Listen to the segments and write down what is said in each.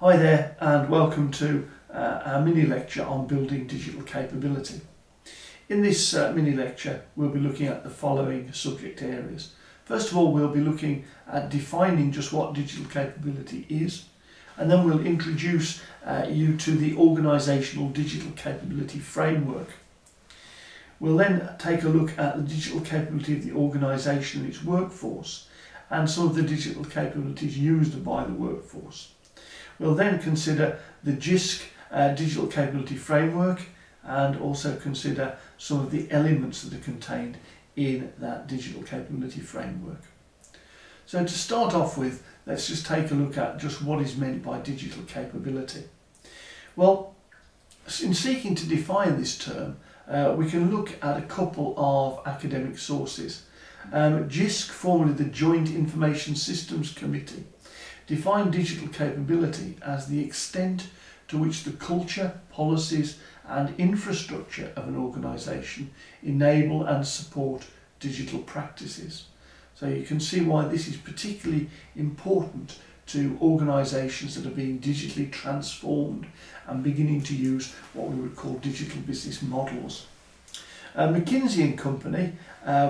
Hi there and welcome to our mini lecture on building digital capability. In this mini lecture we'll be looking at the following subject areas. First of all, we'll be looking at defining just what digital capability is, and then we'll introduce you to the organisational digital capability framework. We'll then take a look at the digital capability of the organisation and its workforce and some of the digital capabilities used by the workforce. We'll then consider the JISC digital capability framework and also consider some of the elements that are contained in that digital capability framework. So to start off with, let's just take a look at just what is meant by digital capability. Well, in seeking to define this term, we can look at a couple of academic sources. JISC, formerly the Joint Information Systems Committee, defined digital capability as the extent to which the culture, policies and infrastructure of an organisation enable and support digital practices. So you can see why this is particularly important to organisations that are being digitally transformed and beginning to use what we would call digital business models. McKinsey & Company,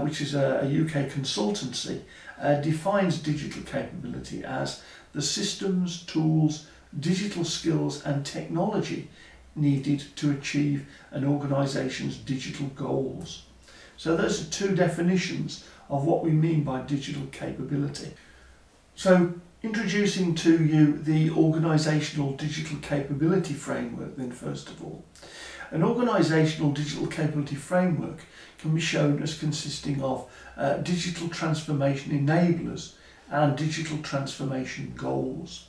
which is a UK consultancy, defines digital capability as the systems, tools, digital skills and technology needed to achieve an organisation's digital goals. So those are two definitions of what we mean by digital capability. So introducing to you the organisational digital capability framework then first of all. An organisational digital capability framework can be shown as consisting of digital transformation enablers and digital transformation goals.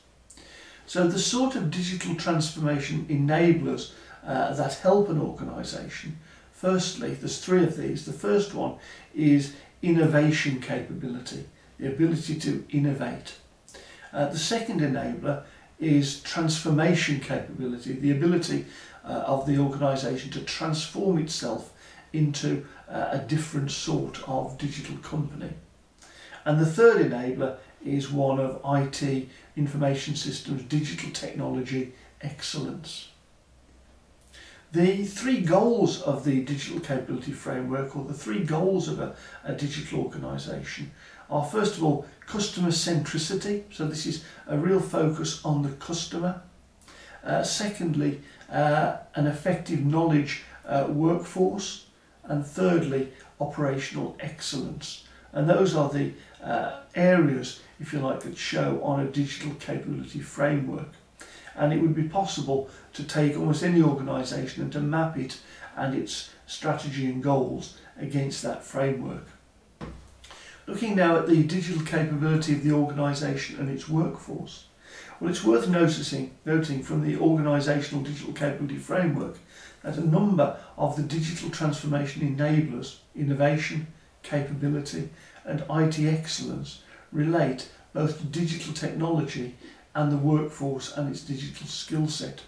So the sort of digital transformation enablers that help an organisation, firstly, there's three of these. The first one is innovation capability, the ability to innovate. The second enabler is transformation capability, the ability of the organisation to transform itself into a different sort of digital company. And the third enabler is one of IT, information systems, digital technology excellence. The three goals of the digital capability framework, or the three goals of a digital organisation, are first of all customer centricity, so this is a real focus on the customer. Secondly, an effective knowledge workforce, and thirdly, operational excellence. And those are the areas, if you like, that show on a digital capability framework. And it would be possible to take almost any organisation and to map it and its strategy and goals against that framework. Looking now at the digital capability of the organisation and its workforce, well, it's worth noting from the organisational digital capability framework that a number of the digital transformation enablers, innovation, capability and IT excellence, relate both to digital technology and the workforce and its digital skill set.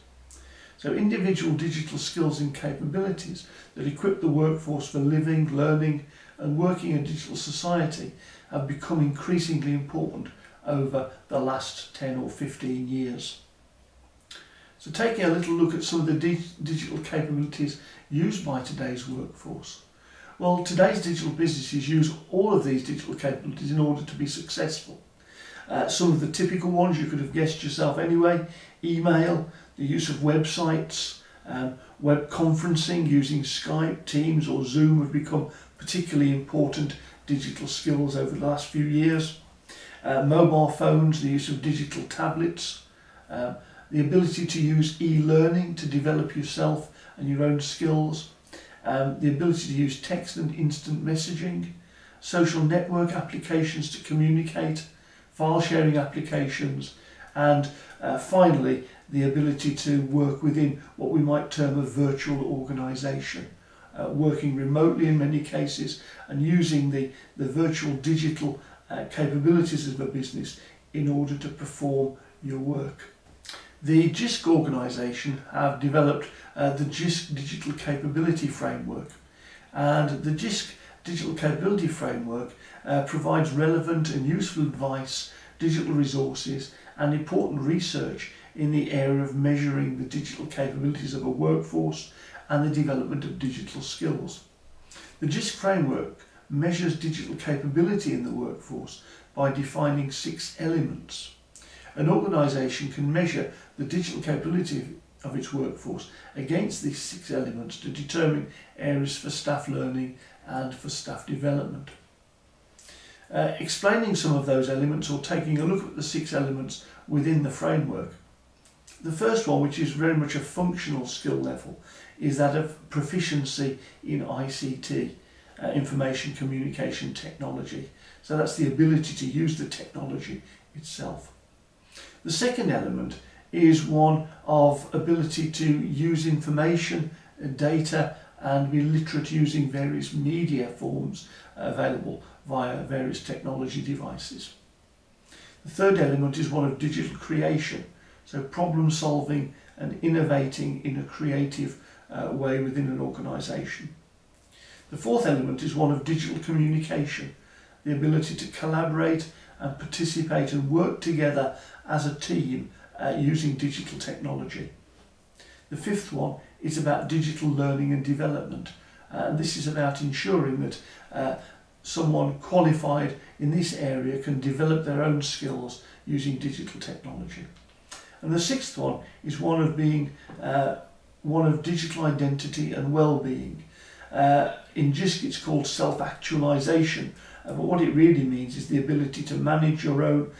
So individual digital skills and capabilities that equip the workforce for living, learning and working in a digital society have become increasingly important over the last 10 or 15 years. So taking a little look at some of the digital capabilities used by today's workforce. Well, today's digital businesses use all of these digital capabilities in order to be successful. Some of the typical ones you could have guessed yourself anyway: email, the use of websites, web conferencing using Skype, Teams or Zoom have become particularly important digital skills over the last few years. Mobile phones, the use of digital tablets, the ability to use e-learning to develop yourself and your own skills, the ability to use text and instant messaging, social network applications to communicate, file sharing applications, and finally the ability to work within what we might term a virtual organisation, working remotely in many cases and using the virtual digital capabilities of a business in order to perform your work. The JISC organisation have developed the JISC Digital Capability Framework, and the JISC Digital Capability Framework provides relevant and useful advice, digital resources and important research in the area of measuring the digital capabilities of a workforce and the development of digital skills. The JISC framework measures digital capability in the workforce by defining 6 elements. An organisation can measure the digital capability of its workforce against these 6 elements to determine areas for staff learning and for staff development. Explaining some of those elements, or taking a look at the 6 elements within the framework. The first one, which is very much a functional skill level, is that of proficiency in ICT, information communication technology. So that's the ability to use the technology itself. The second element is one of ability to use information, data, and be literate using various media forms available via various technology devices. The third element is one of digital creation, so problem solving and innovating in a creative way within an organisation. The fourth element is one of digital communication, the ability to collaborate and participate and work together as a team using digital technology. The fifth one is about digital learning and development, and this is about ensuring that someone qualified in this area can develop their own skills using digital technology. And the sixth one is one of being one of digital identity and well-being. In JISC it's called self-actualization, but what it really means is the ability to manage your own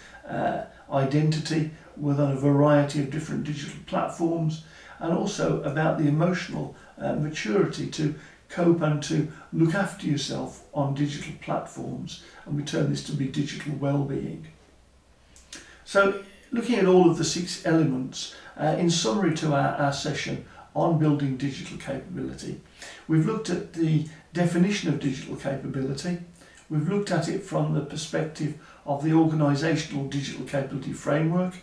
identity within a variety of different digital platforms, and also about the emotional maturity to cope and to look after yourself on digital platforms, and we term this to be digital well-being. So looking at all of the 6 elements, in summary to our session on building digital capability, we've looked at the definition of digital capability, we've looked at it from the perspective of the organisational digital capability framework,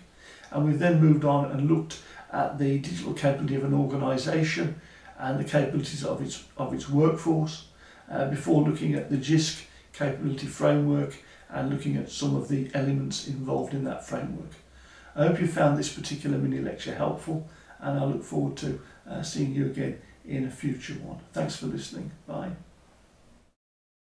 and we've then moved on and looked at the digital capability of an organisation and the capabilities of its workforce, before looking at the JISC capability framework and looking at some of the elements involved in that framework. I hope you found this particular mini lecture helpful, and I look forward to seeing you again in a future one. Thanks for listening. Bye.